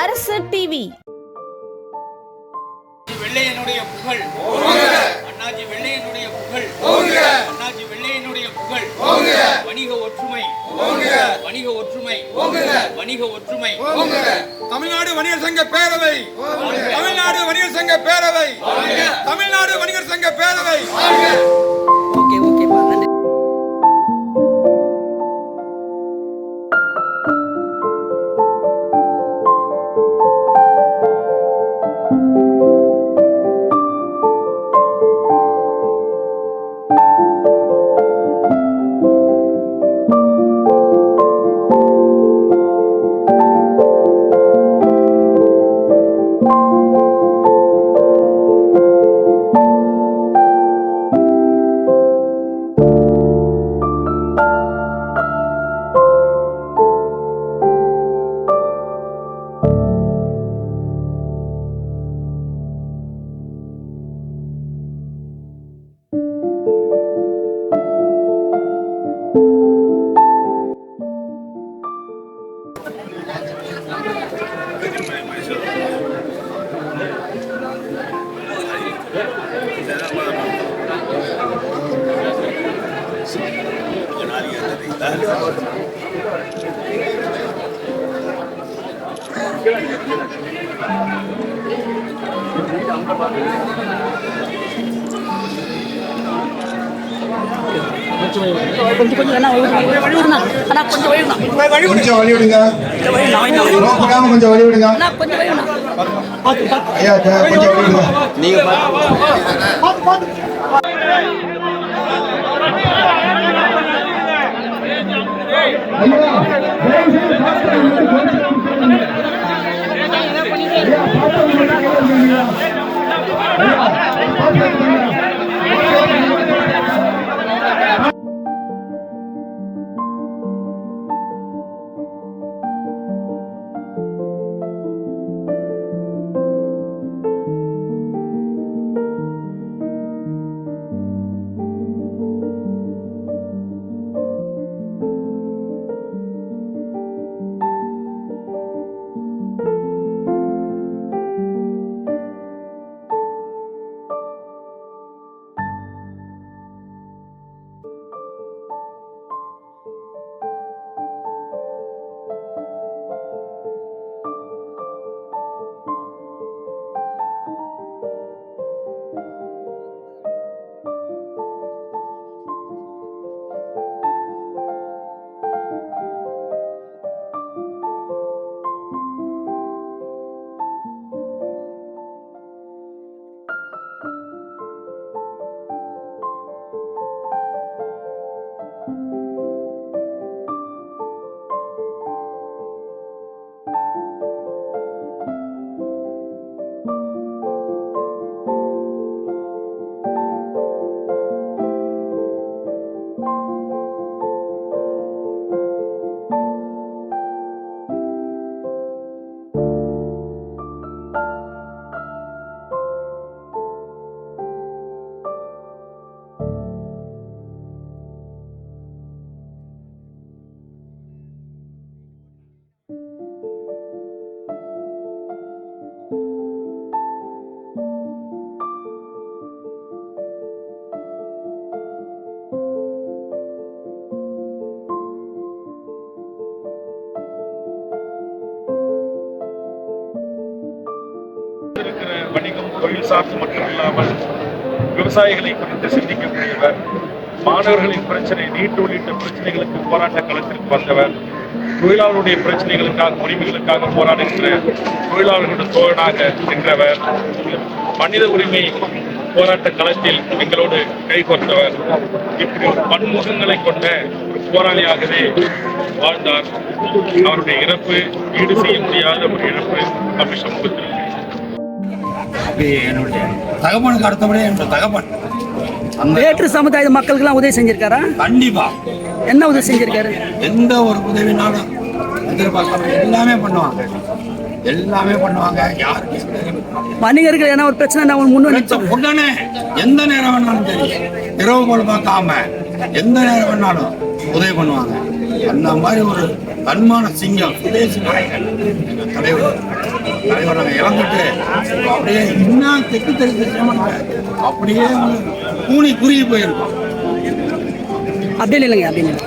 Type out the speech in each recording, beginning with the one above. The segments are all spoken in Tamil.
அரசு டிவி. வெள்ளையனுடைய புகழ், அண்ணாச்சி வெள்ளையனுடைய புகழ், அண்ணாச்சி வெள்ளையனுடைய புகழ். வணிக ஒற்றுமை, வணிக ஒற்றுமை, வணிக ஒற்றுமை. தமிழ்நாடு வணிகர் சங்க பேரவை, தமிழ்நாடு வணிகர் சங்க பேரவை, தமிழ்நாடு வணிகர் சங்க பேரவை. ஓகே ஓகேப்பா, நன்றி. கொஞ்சம் வழி விடுங்க கொஞ்சம் வழி விடுங்க ஐயா கொஞ்சம் வழி விடுங்க நீங்க வணிகம் தொழில் சார்ந்து மட்டுமில்லாமல் விவசாயிகளை குறித்து சிந்திக்கக்கூடியவர், மாணவர்களின் பிரச்சனை, நீட்டு உள்ளிட்ட பிரச்சனைகளுக்கு போராட்ட களத்திற்கு வந்தவர், தொழிலாளருடைய பிரச்சனைகளுக்காக உரிமைகளுக்காக போராடுகின்ற தொழிலாளர்களுடைய தோழனாக நின்றவர், மனித உரிமை போராட்ட களத்தில் எங்களோடு கைகோர்த்தவர். இப்படி ஒரு பன்முகங்களை கொண்ட ஒரு போராளியாகவே வாழ்ந்தார். அவருடைய இறப்பு ஈடு செய்ய முடியாத ஒரு இழப்பு தமிழ் சமூகத்தில். என்னுடைய தகப்பனுக்கு அடுத்தபடியே என்னுடைய தகப்பன் வேற்று சமுதாய மக்களுக்கு எல்லாம் உதவி செஞ்சிருக்காரா? கண்டிப்பா. என்ன உதவி செஞ்சிருக்காரு? எந்த ஒரு உதவினாலும் எதிர்பார்க்காம எல்லாமே பண்ணுவாங்க, எல்லாமே பண்ணுவாங்க. யாருக்கு வணிகர்கள் என்ன ஒரு பிரச்சனை உடனே எந்த நேரம் வேணாலும் சரி, இரவு போல் பார்க்காம எந்த நேரம் வேணாலும் உதவி பண்ணுவாங்க. அந்த மாதிரி ஒரு தன்மான சிங்கம் சுதேசி நாயகன் எங்கள் தலைவர் நாங்கள் இழந்துட்டு இப்ப அப்படியே இன்னும் தெற்கு தெரிஞ்ச அப்படியே கூனி குறுகி போயிருக்கோம். அப்படின்னு இல்லைங்க, அப்படின்னு இல்லை.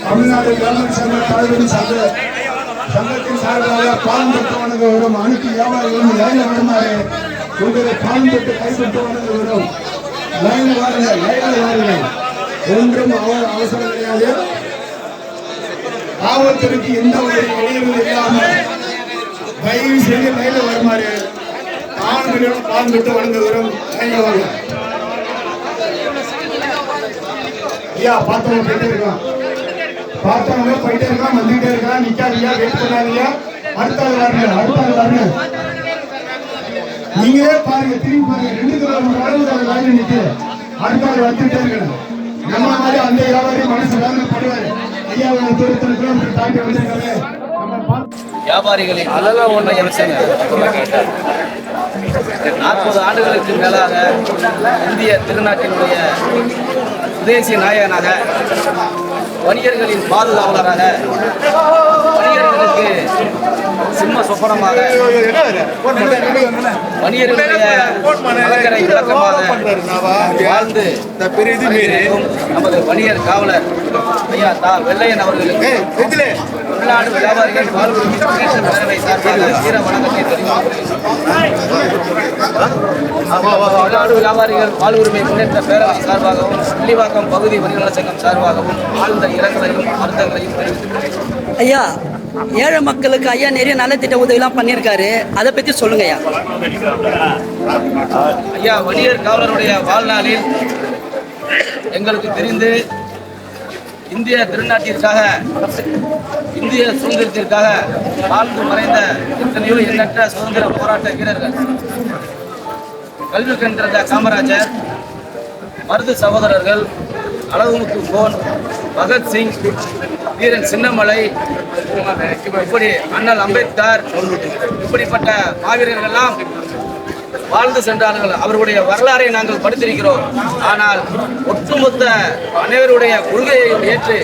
தமிழ்நாடு வேளாண் சங்க தலைவரின் சங்கத்தின் சார்பாக பாலம் பெற்று வழங்க வரும் அனைத்து வியாபாரிகளும் லைன்ல வருமாறு உங்களை பாலம் பெற்று கைப்பற்று வழங்க வரும். லைன்ல வாருங்கள், லைன்ல வாருங்கள். ஒன்றும் அவசரம் கிடையாது. காவல்துறைக்கு எந்த ஒரு இடையூறும் இல்லாமல் தயவு செய்து லைன்ல வருமாறு ஆண்களிடம் பாலம் பெற்று வழங்க வரும். லைன்ல வாருங்கள். ஐயா பார்த்தவங்க போயிட்டே இருக்கான், பார்த்தவங்க போயிட்டே இருக்கான், வந்துகிட்டே இருக்கான். நிக்காதீங்க, வெயிட் பண்ணாதீங்க. அடுத்த ஆள் வாருங்க, அடுத்த ஆள் வாருங்க. நீங்களே பாருங்க, திரும்பி பாருங்க. 2 கிலோமீட்டர் அளவுக்கு அந்த லைன் நிற்குது. அடுத்த ஆள் வந்துகிட்டே இருக்கணும். நம்ம மாதிரி அந்த வியாபாரி மனசு வேலை படுவாரு. ஐயா 30 கிலோமீட்டர் தாண்டி வந்திருக்காரு. வியாபாரிகளின் 40 ஆண்டுகளுக்கு மேலாக இந்திய திருநாட்டினுடைய சுதேசி நாயகனாக, வணிகர்களின் பாதுகாவலராக, வணிகர்களுக்கு சிம்ம சொப்பனமாக, வணிகர்களுடைய நலக்கரை விளக்கமாக வாழ்ந்து நமது வணிகர் காவலர் ஐயா தா வெள்ளையன் அவர்களுக்கு தமிழ்நாடு வியாபாரிகள் வாழ்வுரிமை பேரவை சார்பாக வீர வணக்கத்தை தமிழ்நாடு வியாபாரிகள் வாழ்வுரிமை முன்னேற்ற பேரவை சார்பாகவும் வில்லிவாக்கம் பகுதி வணிகர் சங்கம் சார்பாகவும் ஆழ்ந்த இரங்கலையும் வருத்தங்களையும் தெரிவித்துள்ளேன். ஐயா, ஏழை மக்களுக்கு ஐயா நிறைய நலத்திட்ட உதவிலாம் பண்ணியிருக்காரு, அதை பற்றி சொல்லுங்க ஐயா. ஐயா, வணிகர் காவலருடைய வாழ்நாளில் எங்களுக்கு தெரிந்து இந்திய திருநாட்டிற்காக, இந்திய சுதந்திரத்திற்காக வாழ்ந்து மறைந்த எத்தனையோ எண்ணற்ற சுதந்திர போராட்ட வீரர்கள், கல்வி கண்ட காமராஜர், மருது சகோதரர்கள், அழகுமுத்து கோன், பகத்சிங், வீரன் சின்னமலை, இப்படி அண்ணல் அம்பேத்கர், இப்படிப்பட்ட மாவீரர்கள்லாம் வாழ்ந்து சென்றார்கள். அவர்களுடைய வரலாறை நாங்கள் படித்திருக்கிறோம். ஆனால் ஒட்டுமொத்த அனைவருடைய கொள்கையை ஏற்று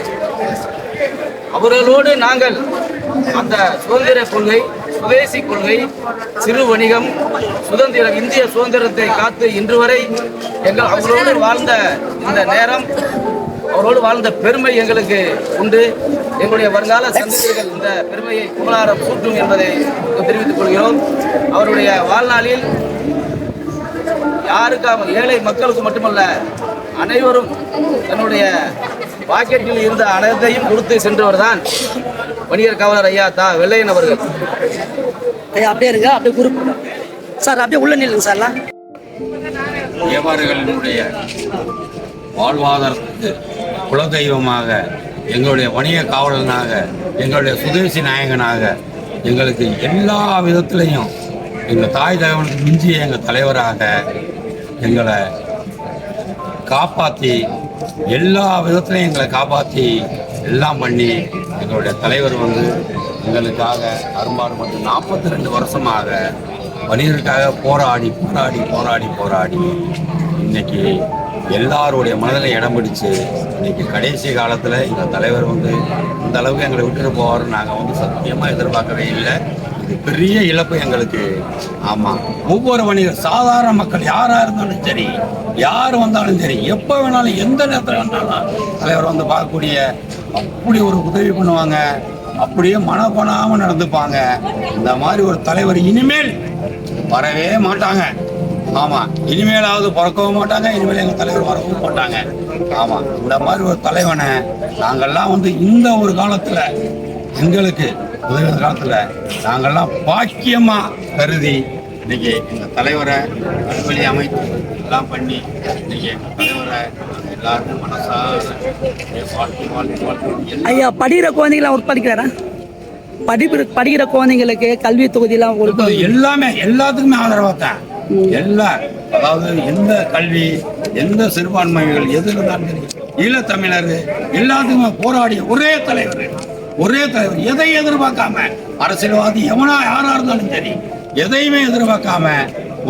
அவர்களோடு நாங்கள் அந்த சுதந்திர கொள்கை, சுதேசி கொள்கை, சிறு வணிகம், சுதந்திரம், இந்திய சுதந்திரத்தை காத்து இன்று வரை அவர்களோடு வாழ்ந்த இந்த நேரம், அவரோடு வாழ்ந்த பெருமை எங்களுக்கு உண்டு. எங்களுடைய வருங்கால சந்ததிகள் இந்த பெருமையை புகழாரம் சூட்டும் என்பதை தெரிவித்துக் கொள்கிறோம். அவருடைய வாழ்நாளில் யாருக்காக, ஏழை மக்களுக்கு மட்டுமல்ல, அனைவரும் தன்னுடைய பாக்கெட்டில் இருந்த அனைத்தையும் கொடுத்து சென்றவர் தான் வணிகர் காவலர் ஐயா தா வெள்ளையன் அவர்கள். ஐயா அப்படியே இருங்க, அப்படியே குரூப் சார், அப்படியே உள்ள நில்லுங்க சார்லாம். வியாபாரிகளினுடைய வாழ்வாதாரத்துக்கு குலதெய்வமாக, எங்களுடைய வணிக காவலனாக, எங்களுடைய சுதேசி நாயகனாக, எங்களுக்கு எல்லா விதத்திலையும் எங்கள் தாய் தலைவனுக்கு மிஞ்சிய எங்கள் தலைவராக எங்களை காப்பாற்றி, எல்லா விதத்திலையும் எங்களை காப்பாற்றி எல்லாம் பண்ணி எங்களுடைய தலைவர் எங்களுக்காக அரும்பாடுபட்டு 42 வருஷமாக வணிகருக்காக போராடி போராடி போராடி போராடி இன்னைக்கு எல்லாருடைய மனதில் இடம் பிடிச்சு இன்னைக்கு கடைசி காலத்தில் எங்கள் தலைவர் இந்த அளவுக்கு எங்களை விட்டுட்டு போவார் நாங்கள் சத்தியமாக எதிர்பார்க்கவே இல்லை. இது பெரிய இழப்பு எங்களுக்கு. ஆமாம், ஒவ்வொரு வணிகர், சாதாரண மக்கள் யாராக இருந்தாலும் சரி, யார் வந்தாலும் சரி, எப்போ வேணாலும் எந்த நேரத்தில் வேணாலும் தலைவர் பார்க்கக்கூடிய அப்படி ஒரு உதவி பண்ணுவாங்க. அப்படியே மனப்பணாம நடந்துப்பாங்க. இந்த மாதிரி ஒரு தலைவர் இனிமேல் வரவே மாட்டாங்க. ஆமா, இனிமேலாவது பிறக்கவும் மாட்டாங்க, இனிமேல் எங்க தலைவர் வரவும் மாட்டாங்க. ஆமா, இந்த மாதிரி ஒரு தலைவனை நாங்கள்லாம் வந்து இந்த ஒரு காலத்துல எங்களுக்கு உதவி காலத்துல நாங்கள்லாம் பாக்கியமா கருதி இன்னைக்கு எங்க தலைவரை அலுவலி அமைத்து எல்லாம் பண்ணி இன்னைக்கு எங்க தலைவரை எல்லாருக்கும் மனசார வாழ்த்து வாழ்த்து வாழ்த்து. ஐயா படிக்கிற குழந்தைங்களாம் ஒர்க் படிக்கிறாரா? படிக்கிற குழந்தைங்களுக்கு கல்வி தொகுதியெல்லாம் கொடுத்து எல்லாமே எல்லாத்துக்குமே ஆதரவாக தான் எல்லா, அதாவது எந்த கல்வி எந்த சிறுபான்மைகள் எது இருந்தாலும் சரி, ஈழத்தமிழர் எல்லாத்துக்குமே போராடிய ஒரே தலைவர். எதை எதிர்பார்க்காம, அரசியல்வாதி எவனா யாரா இருந்தாலும் சரி, எதையுமே எதிர்பார்க்காம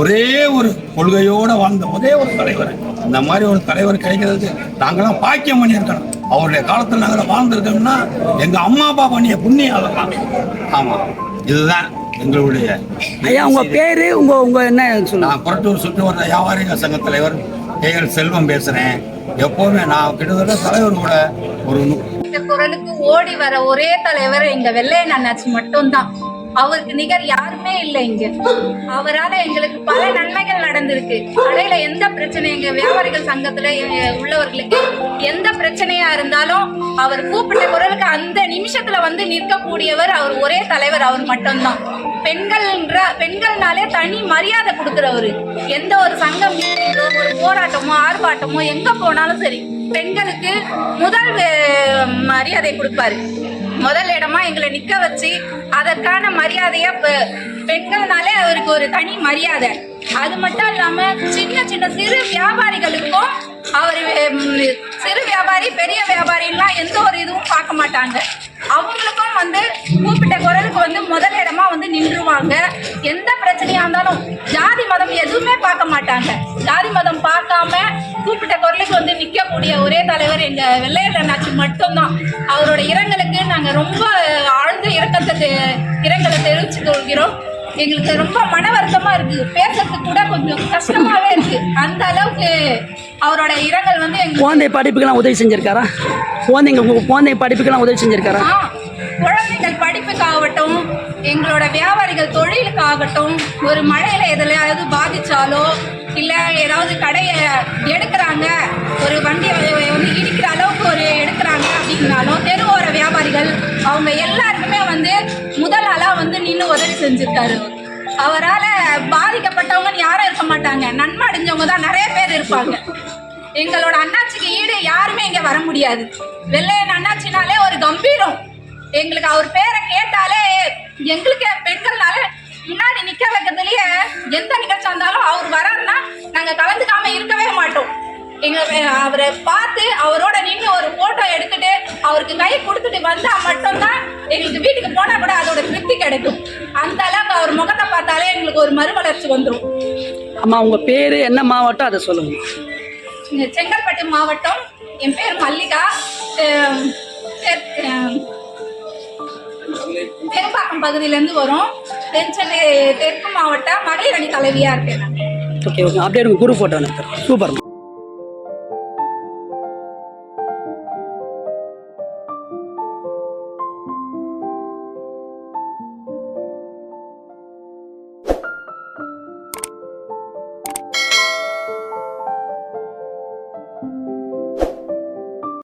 ஒரே ஒரு கொள்கையோட வாழ்ந்த ஒரே ஒரு தலைவர். இந்த மாதிரி ஒரு தலைவர் கிடைக்கிறதுக்கு நாங்களாம் பாக்கியம் பண்ணியிருக்கணும். அவருடைய காலத்தில் நாங்கள் வாழ்ந்துருக்கோம்னா எங்க அம்மா அப்பா பண்ணிய புண்ணியம் அதெல்லாம். ஆமா, இதுதான் எங்களுடைய. ஐயா உங்க பேரு உங்க என்ன சொல்லுங்க? நான் புரட்டூர் சுற்று வர வியாபாரிக சங்க தலைவர் கேஎல் செல்வம் பேசுறேன். எப்பவுமே நான் கிட்டத்தட்ட தலைவர் கூட ஒரு குரலுக்கு ஓடி வர ஒரே தலைவர் எங்க வெள்ளையன் அண்ணாச்சி மட்டும்தான். அவருக்கு நிகர் யாருமே இல்லை இங்க. அவரால் எங்களுக்கு பல நன்மைகள் நடந்திருக்கு. கடையில எந்த பிரச்சனை, எங்க வியாபாரிகள் சங்கத்துல உள்ளவர்களுக்கு எந்த பிரச்சனையா இருந்தாலும் அவர் கூப்பிட்ட குரலுக்கு அந்த நிமிஷத்துல வந்து நிற்கக்கூடியவர் அவர் ஒரே தலைவர், அவர் மட்டும்தான். பெண்கள்னாலே தனி மரியாதை கொடுக்குறவரு. எந்த ஒரு சங்கம் ஒரு போராட்டமோ ஆர்ப்பாட்டமோ எங்க போனாலும் சரி, பெண்களுக்கு முதல் மரியாதை கொடுப்பாரு. முதல் இடமா எங்களை நிக்க வச்சு அதற்கான மரியாதைய பெண்கள்னாலே அவருக்கு ஒரு தனி மரியாதை. அது மட்டும் இல்லாம சின்ன சின்ன சிறு வியாபாரிகளுக்கும் அவர் சிறு வியாபாரி பெரிய வியாபாரிலாம் எந்த ஒரு இதுவும் பார்க்க மாட்டாங்க. அவங்களுக்கும் வந்து கூப்பிட்ட குரலுக்கு வந்து முதல் இடமா வந்து நின்றுவாங்க. எந்த பிரச்சனையா இருந்தாலும் ஜாதி மதம் எதுவுமே பார்க்க மாட்டாங்க. ஜாதி மதம் பார்க்காம கூப்பிட்ட குரலுக்கு வந்து நிற்கக்கூடிய ஒரே தலைவர் எங்க வெள்ளையன் அண்ணாச்சி மட்டும்தான். அவரோட இரங்கலுக்கு நாங்க ரொம்ப ஆழ்ந்த இரங்கலை தெரிவிச்சு கொள்கிறோம். எங்களுக்கு ரொம்ப மன வருத்தமா இருக்கு, பேசுறதுக்கு கூட கொஞ்சம் கஷ்டமாவே இருக்கு. அந்த அளவுக்கு அவரோட இரங்கல் வந்து குழந்தை படிப்புக்கெல்லாம் உதவி செஞ்சிருக்காரா? குழந்தை படிப்புக்கெல்லாம் உதவி செஞ்சிருக்காரா? குழந்தைகள் படிப்புக்காகட்டும், எங்களோட வியாபாரிகள் தொழிலுக்காகட்டும், ஒரு மழையில எதுலையாவது பாதிச்சாலோ இல்லை ஏதாவது கடையை எடுக்கிறாங்க, ஒரு வண்டியை வந்து இடிக்கிற அளவுக்கு ஒரு எடுக்கிறாங்க அப்படின்னாலும் தெருவோர வியாபாரிகள் அவங்க எல்லாருக்குமே வந்து முதல் ஆளாக வந்து நின்று உதவி செஞ்சுருக்காரு. அவரால் பாதிக்கப்பட்டவங்கன்னு யாரும் இருக்க மாட்டாங்க, நன்மை அடைஞ்சவங்க தான் நிறைய பேர் இருப்பாங்க. எங்களோட அண்ணாச்சிக்கு ஈடு யாருமே இங்கே வர முடியாது. வெள்ளையன் அண்ணாச்சினாலே ஒரு கம்பீரம். எங்களுக்கு அவர் பேரை கேட்டாலே எங்களுக்கு பெண்கள்னால முன்னாடி நிக்க வைக்கிறதுலயே எந்த நிகழ்ச்சி இருந்தாலும் அவர் வராருன்னா நாங்க கலந்துக்காம இருக்கவே மாட்டோம். அவரை பார்த்து அவரோட நின்று ஒரு போட்டோ எடுத்துட்டு அவருக்கு கை கொடுத்துட்டு வந்தா மட்டும்தான் எங்களுக்கு வீட்டுக்கு போனா கூட அதோட திருப்தி கிடைக்கும். அந்த அளவுக்கு அவர் முகத்தை பார்த்தாலே எங்களுக்கு ஒரு மறுமலர்ச்சி வந்துடும். அம்மா உங்க பேரு என்ன மாவட்டம் அதை சொல்லுங்க? செங்கல்பட்டு மாவட்டம். என் பேர் மல்லிகா. பெரும்பாக்கம் பகுதியிலேருந்து வரும். தென்சென்னை தெற்கு மாவட்ட மகளிர் அணி தலைவியா இருக்கேன். ஓகே ஓகே, அப்படியே குரு போட்டோ சூப்பர்.